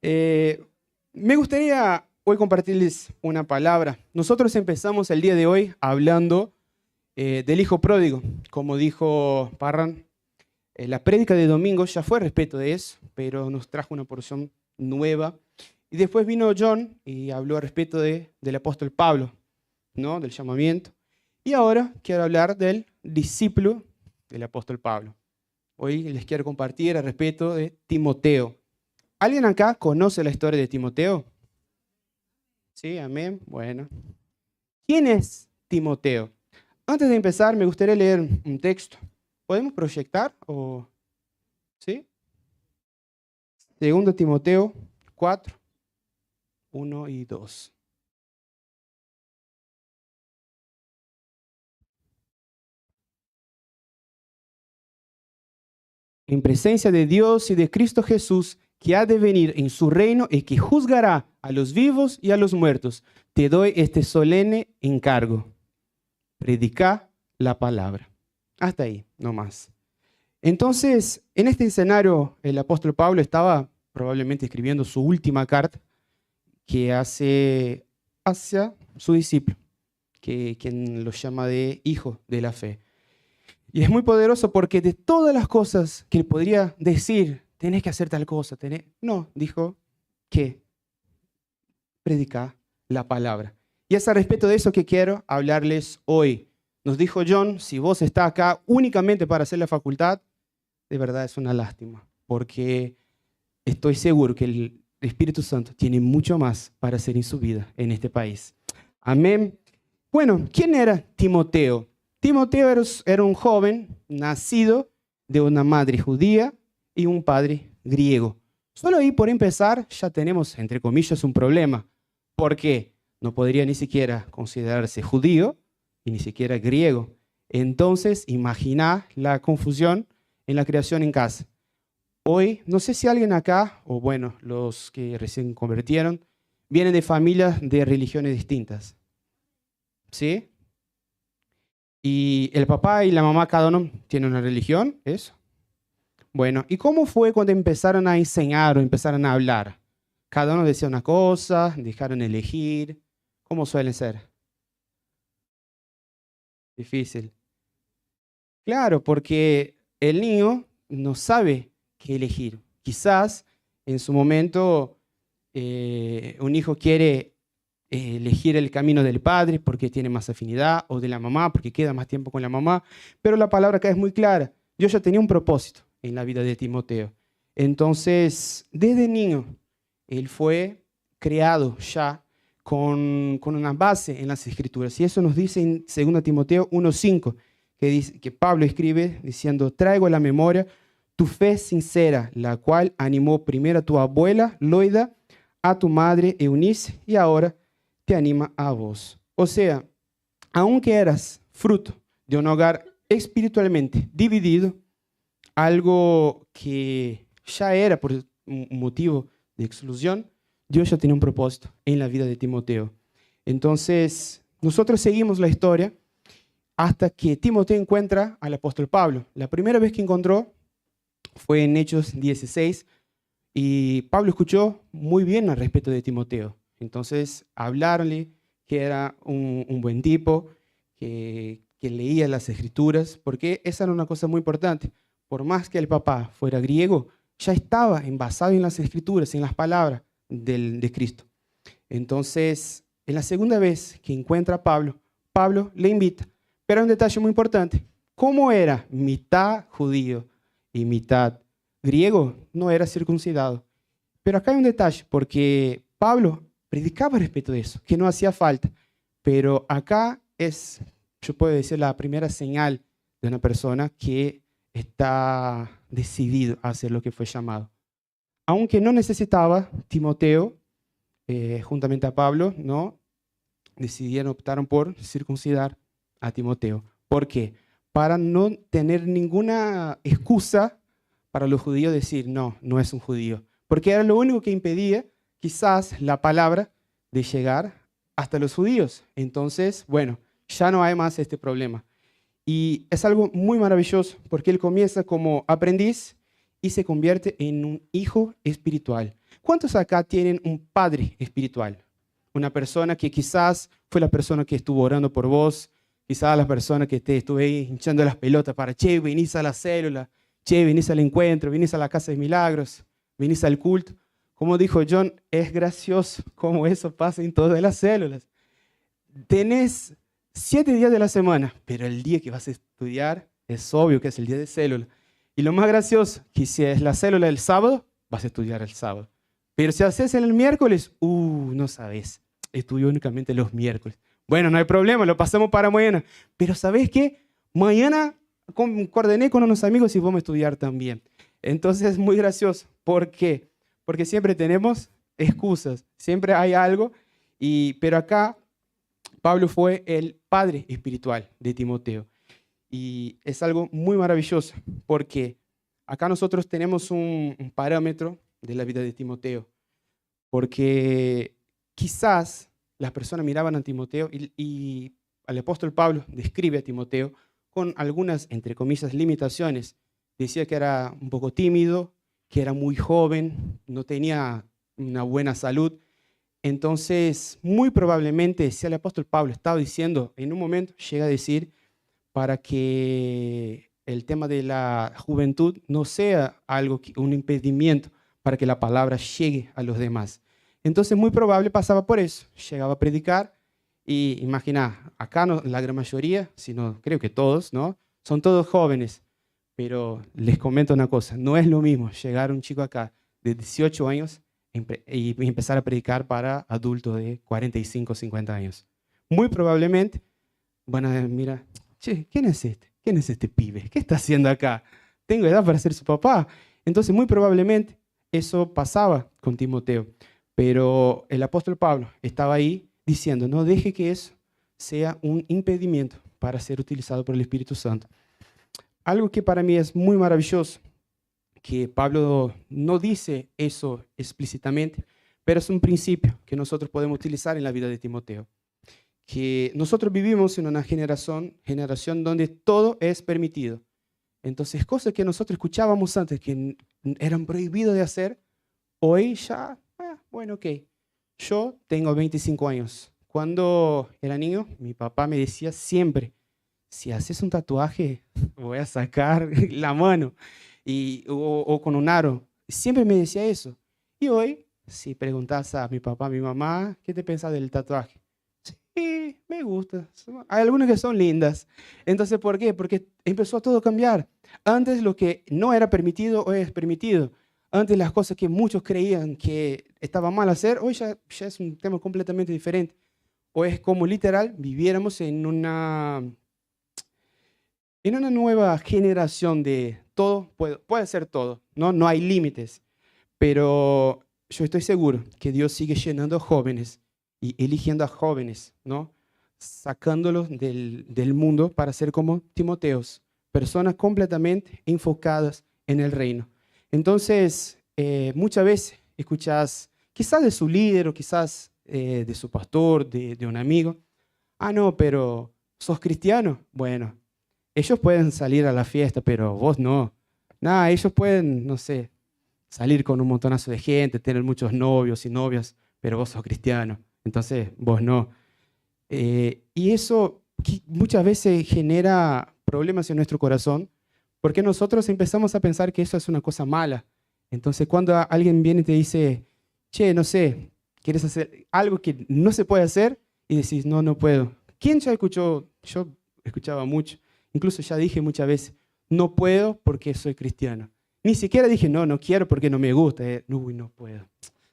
Eh, Me gustaría hoy compartirles una palabra. Nosotros empezamos el día de hoy hablando del hijo pródigo. Como dijo Parran, la prédica de domingo ya fue respecto de eso, pero nos trajo una porción nueva. Y después vino John y habló respecto del apóstol Pablo, ¿no? Del llamamiento. Y ahora quiero hablar del discípulo del apóstol Pablo. Hoy les quiero compartir respecto de Timoteo. ¿Alguien acá conoce la historia de Timoteo? Sí, amén. Bueno. ¿Quién es Timoteo? Antes de empezar, me gustaría leer un texto. ¿Podemos proyectar? ¿Sí? Segundo Timoteo 4, 1 y 2. En presencia de Dios y de Cristo Jesús, que ha de venir en su reino y que juzgará a los vivos y a los muertos, te doy este solemne encargo. Predica la palabra. Hasta ahí, no más. Entonces, en este escenario, el apóstol Pablo estaba probablemente escribiendo su última carta que hace hacia su discípulo, quien lo llama de hijo de la fe. Y es muy poderoso porque de todas las cosas que él podría decir, tenés que hacer tal cosa, no, dijo que predica la palabra. Y es a respecto de eso que quiero hablarles hoy. Nos dijo John, si vos estás acá únicamente para hacer la facultad, de verdad es una lástima, porque estoy seguro que el Espíritu Santo tiene mucho más para hacer en su vida en este país. Amén. Bueno, ¿quién era Timoteo? Timoteo era un joven nacido de una madre judía y un padre griego. Solo ahí, por empezar, ya tenemos, entre comillas, un problema. ¿Por qué? No podría ni siquiera considerarse judío y ni siquiera griego. Entonces, imagina la confusión en la creación en casa. Hoy, no sé si alguien acá, o bueno, los que recién convirtieron, vienen de familias de religiones distintas. ¿Sí? Y el papá y la mamá, cada uno tiene una religión, ¿eso? Bueno, ¿y cómo fue cuando empezaron a enseñar o empezaron a hablar? Cada uno decía una cosa, dejaron elegir. ¿Cómo suelen ser? Difícil. Claro, porque el niño no sabe qué elegir. Quizás en su momento un hijo quiere elegir el camino del padre porque tiene más afinidad, o de la mamá porque queda más tiempo con la mamá, pero la palabra acá es muy clara. Dios ya tenía un propósito en la vida de Timoteo. Entonces, desde niño, él fue creado ya con una base en las Escrituras. Y eso nos dice en 2 Timoteo 1:5, que Pablo escribe diciendo, traigo a la memoria tu fe sincera, la cual animó primero a tu abuela Loida, a tu madre Eunice, y ahora te anima a vos. O sea, aunque eras fruto de un hogar espiritualmente dividido, algo que ya era por un motivo de exclusión, Dios ya tenía un propósito en la vida de Timoteo. Entonces, nosotros seguimos la historia hasta que Timoteo encuentra al apóstol Pablo. La primera vez que encontró fue en Hechos 16, y Pablo escuchó muy bien al respecto de Timoteo. Entonces, hablarle que era un buen tipo, que leía las escrituras, porque esa era una cosa muy importante. Por más que el papá fuera griego, ya estaba envasado en las escrituras, en las palabras de Cristo. Entonces, en la segunda vez que encuentra a Pablo, Pablo le invita. Pero hay un detalle muy importante. ¿Cómo era mitad judío y mitad griego? No era circuncidado. Pero acá hay un detalle, porque Pablo predicaba respecto de eso, que no hacía falta. Pero acá es, yo puedo decir, la primera señal de una persona que está decidido a hacer lo que fue llamado. Aunque no necesitaba, Timoteo, juntamente a Pablo, ¿no? Optaron por circuncidar a Timoteo. ¿Por qué? Para no tener ninguna excusa para los judíos decir, no, no es un judío. Porque era lo único que impedía quizás la palabra de llegar hasta los judíos. Entonces, bueno, ya no hay más este problema. Y es algo muy maravilloso porque él comienza como aprendiz y se convierte en un hijo espiritual. ¿Cuántos acá tienen un padre espiritual? Una persona que quizás fue la persona que estuvo orando por vos, quizás la persona que te estuve ahí hinchando las pelotas para, che, venís a la célula, che, venís al encuentro, venís a la casa de milagros, venís al culto. Como dijo John, es gracioso cómo eso pasa en todas las células. Tenés 7 días de la semana, pero el día que vas a estudiar es obvio que es el día de célula. Y lo más gracioso, que si es la célula del sábado, vas a estudiar el sábado. Pero si haces en el miércoles, no sabes, estudio únicamente los miércoles. Bueno, no hay problema, lo pasamos para mañana. Pero ¿sabés qué? Mañana coordiné con unos amigos y vamos a estudiar también. Entonces es muy gracioso. ¿Por qué? Porque siempre tenemos excusas, siempre hay algo. Pero acá Pablo fue el padre espiritual de Timoteo. Y es algo muy maravilloso, porque acá nosotros tenemos un parámetro de la vida de Timoteo. Porque quizás las personas miraban a Timoteo y el apóstol Pablo describe a Timoteo con algunas, entre comillas, limitaciones. Decía que era un poco tímido, que era muy joven, no tenía una buena salud. Entonces, muy probablemente, si el apóstol Pablo estaba diciendo, en un momento llega a decir, para que el tema de la juventud no sea un impedimento para que la palabra llegue a los demás. Entonces, muy probable pasaba por eso. Llegaba a predicar y imagina, acá no, la gran mayoría, sino creo que todos, ¿no? Son todos jóvenes. Pero les comento una cosa, no es lo mismo llegar un chico acá de 18 años y empezar a predicar para adultos de 45, 50 años. Muy probablemente van a mirar, che, ¿quién es este? ¿Quién es este pibe? ¿Qué está haciendo acá? Tengo edad para ser su papá. Entonces, muy probablemente eso pasaba con Timoteo. Pero el apóstol Pablo estaba ahí diciendo, no deje que eso sea un impedimento para ser utilizado por el Espíritu Santo. Algo que para mí es muy maravilloso, que Pablo no dice eso explícitamente, pero es un principio que nosotros podemos utilizar en la vida de Timoteo. Que nosotros vivimos en una generación donde todo es permitido. Entonces, cosas que nosotros escuchábamos antes que eran prohibidos de hacer, hoy ya, bueno, ok. Yo tengo 25 años. Cuando era niño, mi papá me decía siempre, si haces un tatuaje, voy a sacar la mano o con un aro. Siempre me decía eso. Y hoy, si preguntas a mi papá, a mi mamá, ¿qué te pensás del tatuaje? Sí, me gusta. Hay algunas que son lindas. Entonces, ¿por qué? Porque empezó a todo a cambiar. Antes lo que no era permitido, hoy es permitido. Antes las cosas que muchos creían que estaba mal hacer, hoy ya es un tema completamente diferente. Hoy es como literal viviéramos en una nueva generación de todo, puede ser todo, ¿no? No hay límites. Pero yo estoy seguro que Dios sigue llenando jóvenes y eligiendo a jóvenes, ¿no? Sacándolos del mundo para ser como Timoteos, personas completamente enfocadas en el reino. Entonces, muchas veces escuchas, quizás de su líder o quizás de su pastor, de un amigo, no, pero ¿sos cristiano? Bueno, ellos pueden salir a la fiesta, pero vos no. Nada, ellos pueden, no sé, salir con un montonazo de gente, tener muchos novios y novias, pero vos sos cristiano, entonces vos no. Y eso muchas veces genera problemas en nuestro corazón, porque nosotros empezamos a pensar que eso es una cosa mala. Entonces cuando alguien viene y te dice, che, no sé, ¿quieres hacer algo que no se puede hacer? Y decís, no, no puedo. ¿Quién ya escuchó? Yo escuchaba mucho, incluso ya dije muchas veces, no puedo porque soy cristiano. Ni siquiera dije, no, no quiero porque no me gusta. Uy, no puedo.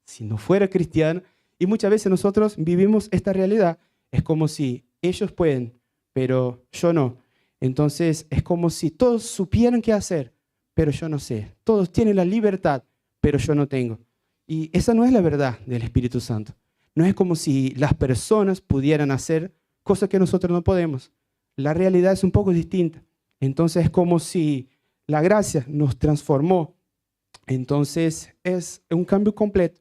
Si no fuera cristiano. Y muchas veces nosotros vivimos esta realidad. Es como si ellos pueden, pero yo no. Entonces es como si todos supieran qué hacer, pero yo no sé. Todos tienen la libertad, pero yo no tengo. Y esa no es la verdad del Espíritu Santo. No es como si las personas pudieran hacer cosas que nosotros no podemos. La realidad es un poco distinta. Entonces es como si la gracia nos transformó. Entonces es un cambio completo.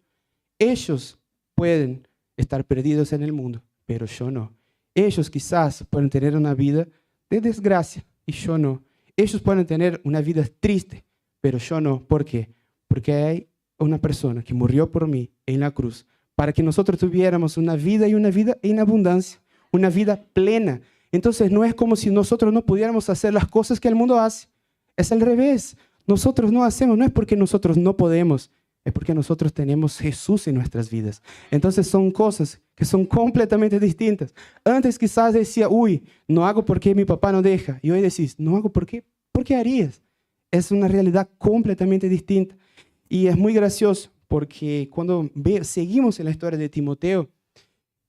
Ellos pueden estar perdidos en el mundo, pero yo no. Ellos quizás pueden tener una vida de desgracia y yo no. Ellos pueden tener una vida triste, pero yo no. ¿Por qué? Porque hay una persona que murió por mí en la cruz para que nosotros tuviéramos una vida y una vida en abundancia, una vida plena. Entonces no es como si nosotros no pudiéramos hacer las cosas que el mundo hace. Es al revés. Nosotros no hacemos, no es porque nosotros no podemos, es porque nosotros tenemos Jesús en nuestras vidas. Entonces son cosas que son completamente distintas. Antes quizás decía, uy, no hago porque mi papá no deja. Y hoy decís, no hago porque, ¿por qué harías? Es una realidad completamente distinta. Y es muy gracioso porque cuando seguimos en la historia de Timoteo,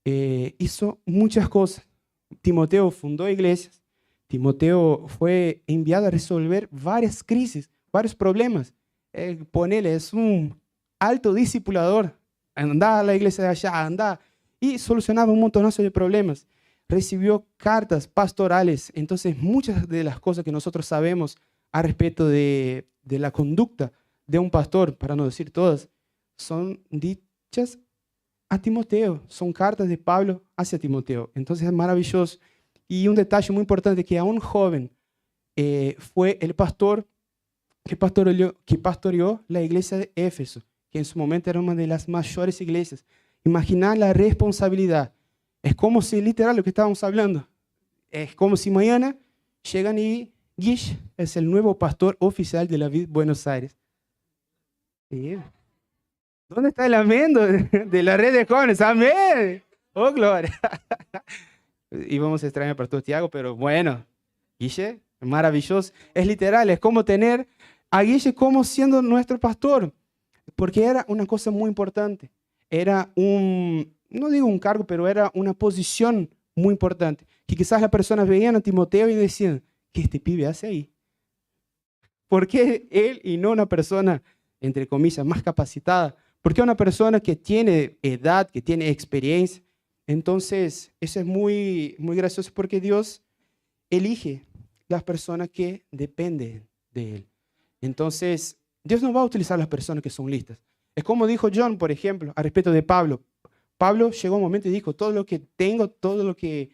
hizo muchas cosas. Timoteo fundó iglesias. Timoteo fue enviado a resolver varias crisis, varios problemas. Ponele, es un alto discipulador. Andaba a la iglesia de allá, andaba y solucionaba un montonazo de problemas. Recibió cartas pastorales. Entonces, muchas de las cosas que nosotros sabemos a respecto de la conducta de un pastor, para no decir todas, son dichas a Timoteo. Son cartas de Pablo hacia Timoteo. Entonces, es maravilloso. Y un detalle muy importante, que a un joven fue el pastor que pastoreó la iglesia de Éfeso, que en su momento era una de las mayores iglesias. Imaginar la responsabilidad. Es como si, literal, lo que estábamos hablando, es como si mañana llegan y Guish es el nuevo pastor oficial de la Vid Buenos Aires. Sí. ¿Dónde está el amén de la red de jóvenes? Amén. Oh, gloria. Íbamos a extrañar para todo Tiago, pero bueno, Guille, maravilloso. Es literal, es como tener a Guille como siendo nuestro pastor, porque era una cosa muy importante. Era no digo un cargo, pero era una posición muy importante. Que quizás las personas veían a Timoteo y decían, ¿qué este pibe hace ahí? ¿Por qué él y no una persona, entre comillas, más capacitada? ¿Por qué una persona que tiene edad, que tiene experiencia? Entonces, eso es muy, muy gracioso porque Dios elige las personas que dependen de Él. Entonces, Dios no va a utilizar las personas que son listas. Es como dijo John, por ejemplo, a respecto de Pablo. Pablo llegó un momento y dijo, todo lo que tengo, todo lo que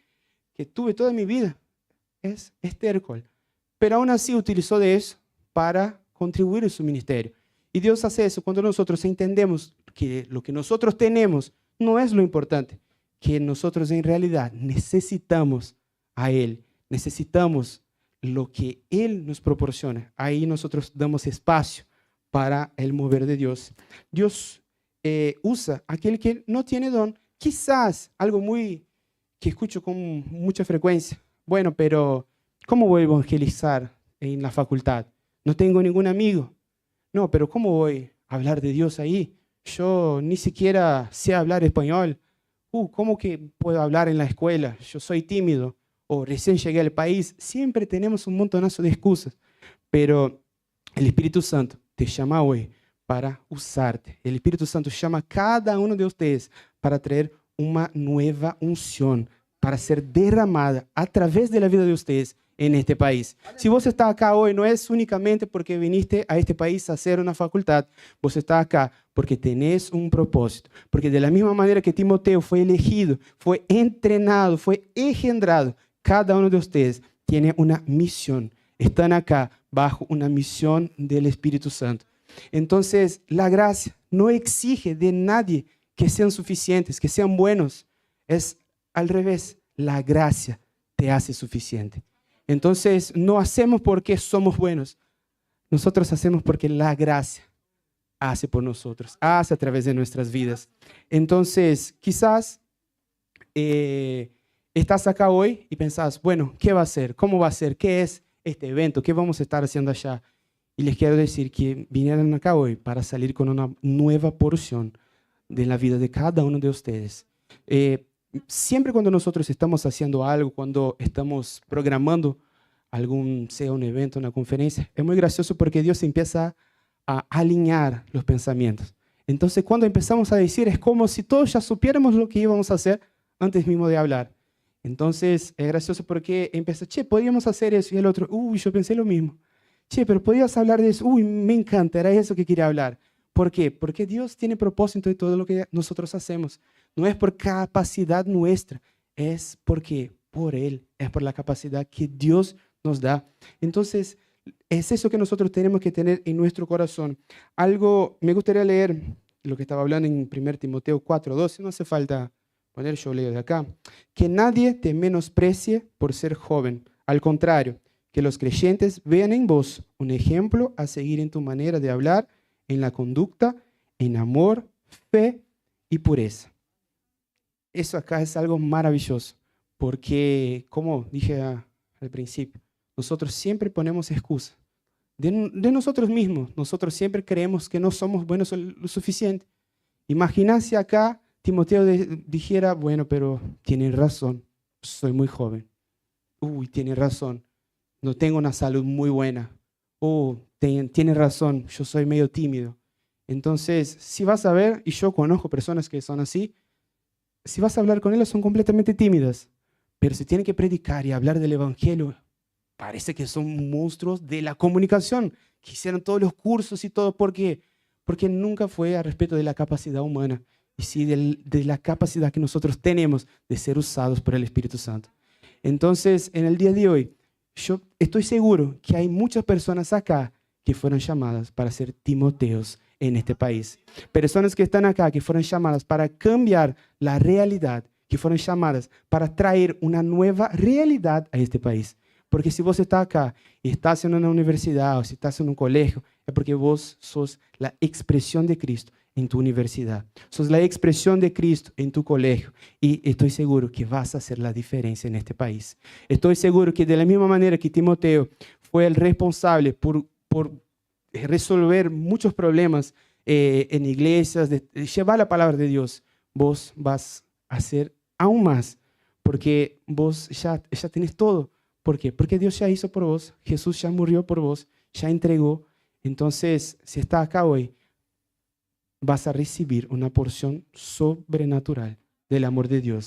tuve toda mi vida es estiércol. Pero aún así utilizó de eso para contribuir en su ministerio. Y Dios hace eso cuando nosotros entendemos que lo que nosotros tenemos no es lo importante, que nosotros en realidad necesitamos a Él, necesitamos lo que Él nos proporciona. Ahí nosotros damos espacio para el mover de Dios. Dios usa a aquel que no tiene don. Quizás algo que escucho con mucha frecuencia. Bueno, pero ¿cómo voy a evangelizar en la facultad? No tengo ningún amigo. No, pero ¿cómo voy a hablar de Dios ahí? Yo ni siquiera sé hablar español. ¿Cómo que puedo hablar en la escuela? Yo soy tímido o recién llegué al país. Siempre tenemos un montonazo de excusas, pero el Espíritu Santo te llama hoy para usarte. El Espíritu Santo llama a cada uno de ustedes para traer una nueva unción, para ser derramada a través de la vida de ustedes en este país. Si vos estás acá hoy, no es únicamente porque viniste a este país a hacer una facultad, vos estás acá porque tenés un propósito, porque de la misma manera que Timoteo fue elegido, fue entrenado, fue engendrado, cada uno de ustedes tiene una misión, están acá bajo una misión del Espíritu Santo. Entonces, la gracia no exige de nadie que sean suficientes, que sean buenos, es al revés, la gracia te hace suficiente. Entonces, no hacemos porque somos buenos. Nosotros hacemos porque la gracia hace por nosotros, hace a través de nuestras vidas. Entonces, quizás estás acá hoy y pensás, bueno, ¿qué va a ser? ¿Cómo va a ser? ¿Qué es este evento? ¿Qué vamos a estar haciendo allá? Y les quiero decir que vinieron acá hoy para salir con una nueva porción de la vida de cada uno de ustedes. Siempre cuando nosotros estamos haciendo algo, cuando estamos programando sea un evento, una conferencia, es muy gracioso porque Dios empieza a alinear los pensamientos. Entonces, cuando empezamos a decir, es como si todos ya supiéramos lo que íbamos a hacer antes mismo de hablar. Entonces, es gracioso porque empieza, podríamos hacer eso, y el otro, yo pensé lo mismo. Pero podrías hablar de eso, me encanta, era eso que quería hablar. ¿Por qué? Porque Dios tiene propósito en todo lo que nosotros hacemos. No es por capacidad nuestra, es porque por Él, es por la capacidad que Dios nos da. Entonces, Es eso que nosotros tenemos que tener en nuestro corazón. Algo, me gustaría leer lo que estaba hablando en 1 Timoteo 4:12, no hace falta poner, yo leo de acá. Que nadie te menosprecie por ser joven. Al contrario, que los creyentes vean en vos un ejemplo a seguir en tu manera de hablar, en la conducta, en amor, fe y pureza. Eso acá es algo maravilloso, porque, como dije al principio, nosotros siempre ponemos excusas de nosotros mismos. Nosotros siempre creemos que no somos buenos lo suficiente. Imagina si acá Timoteo dijera, bueno, pero tiene razón, soy muy joven. Uy, tiene razón, no tengo una salud muy buena. Tiene razón, yo soy medio tímido. Entonces, si vas a ver, y yo conozco personas que son así, si vas a hablar con ellas son completamente tímidas, pero si tienen que predicar y hablar del evangelio, parece que son monstruos de la comunicación, que hicieron todos los cursos y todo. ¿Por qué? Porque nunca fue a respecto de la capacidad humana, y sí de la capacidad que nosotros tenemos de ser usados por el Espíritu Santo. Entonces, en el día de hoy, yo estoy seguro que hay muchas personas acá que fueron llamadas para ser Timoteos en este país. Personas que están acá, que fueron llamadas para cambiar la realidad, que fueron llamadas para traer una nueva realidad a este país. Porque si vos estás acá y estás en una universidad o si estás en un colegio, es porque vos sos la expresión de Cristo en tu universidad. Sos la expresión de Cristo en tu colegio. Y estoy seguro que vas a hacer la diferencia en este país. Estoy seguro que de la misma manera que Timoteo fue el responsable por resolver muchos problemas en iglesias, de llevar la palabra de Dios, vos vas a hacer aún más, porque vos ya tenés todo. ¿Por qué? Porque Dios ya hizo por vos, Jesús ya murió por vos, ya entregó. Entonces, si estás acá hoy, vas a recibir una porción sobrenatural del amor de Dios.